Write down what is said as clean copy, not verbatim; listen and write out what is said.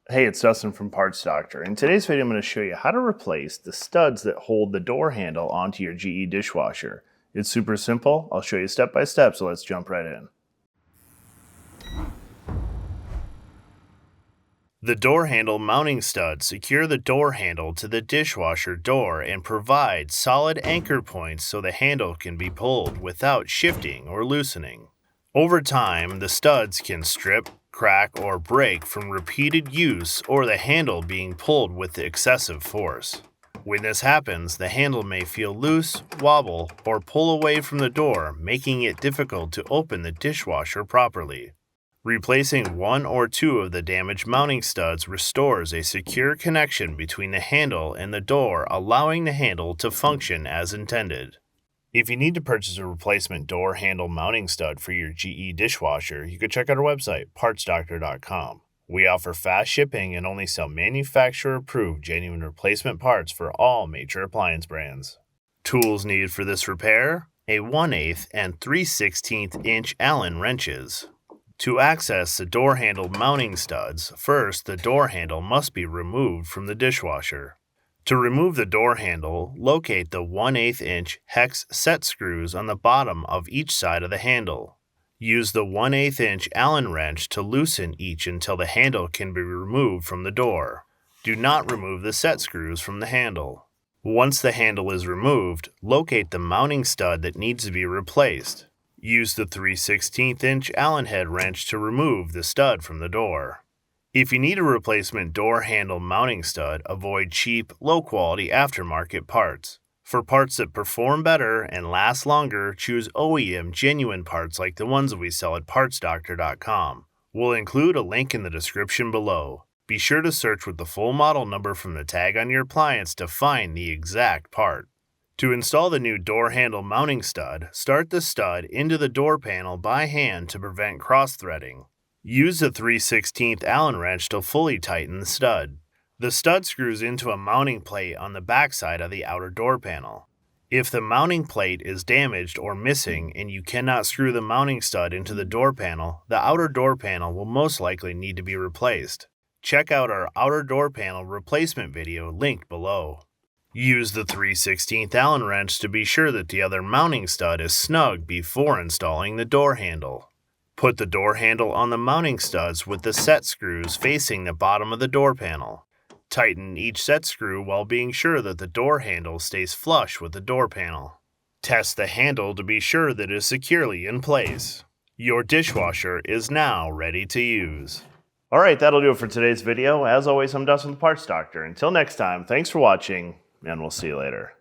Hey, it's Dustin from Parts Doctor. In today's video, I'm going to show you how to replace the studs that hold the door handle onto your GE dishwasher. It's super simple. I'll show you step by step, so let's jump right in. The door handle mounting studs secure the door handle to the dishwasher door and provide solid anchor points so the handle can be pulled without shifting or loosening. Over time, the studs can strip, crack, or break from repeated use or the handle being pulled with excessive force. When this happens, the handle may feel loose, wobble, or pull away from the door, making it difficult to open the dishwasher properly. Replacing one or two of the damaged mounting studs restores a secure connection between the handle and the door, allowing the handle to function as intended. If you need to purchase a replacement door handle mounting stud for your GE dishwasher, you can check out our website, partsdoctor.com. We offer fast shipping and only sell manufacturer-approved genuine replacement parts for all major appliance brands. Tools needed for this repair: a 1/8 and 3/16 inch Allen wrenches. To access the door handle mounting studs, first the door handle must be removed from the dishwasher. To remove the door handle, locate the 1/8 inch hex set screws on the bottom of each side of the handle. Use the 1/8 inch Allen wrench to loosen each until the handle can be removed from the door. Do not remove the set screws from the handle. Once the handle is removed, locate the mounting stud that needs to be replaced. Use the 3/16 inch Allen head wrench to remove the stud from the door. If you need a replacement door handle mounting stud, avoid cheap, low-quality aftermarket parts. For parts that perform better and last longer, choose OEM genuine parts like the ones we sell at partsdoctor.com. We'll include a link in the description below. Be sure to search with the full model number from the tag on your appliance to find the exact part. To install the new door handle mounting stud, start the stud into the door panel by hand to prevent cross-threading. Use the 3/16 Allen wrench to fully tighten the stud. The stud screws into a mounting plate on the backside of the outer door panel. If the mounting plate is damaged or missing and you cannot screw the mounting stud into the door panel, the outer door panel will most likely need to be replaced. Check out our outer door panel replacement video linked below. Use the 3/16 Allen wrench to be sure that the other mounting stud is snug before installing the door handle. Put the door handle on the mounting studs with the set screws facing the bottom of the door panel. Tighten each set screw while being sure that the door handle stays flush with the door panel. Test the handle to be sure that it is securely in place. Your dishwasher is now ready to use. Alright, that'll do it for today's video. As always, I'm Dustin the Parts Doctor. Until next time, thanks for watching, and we'll see you later.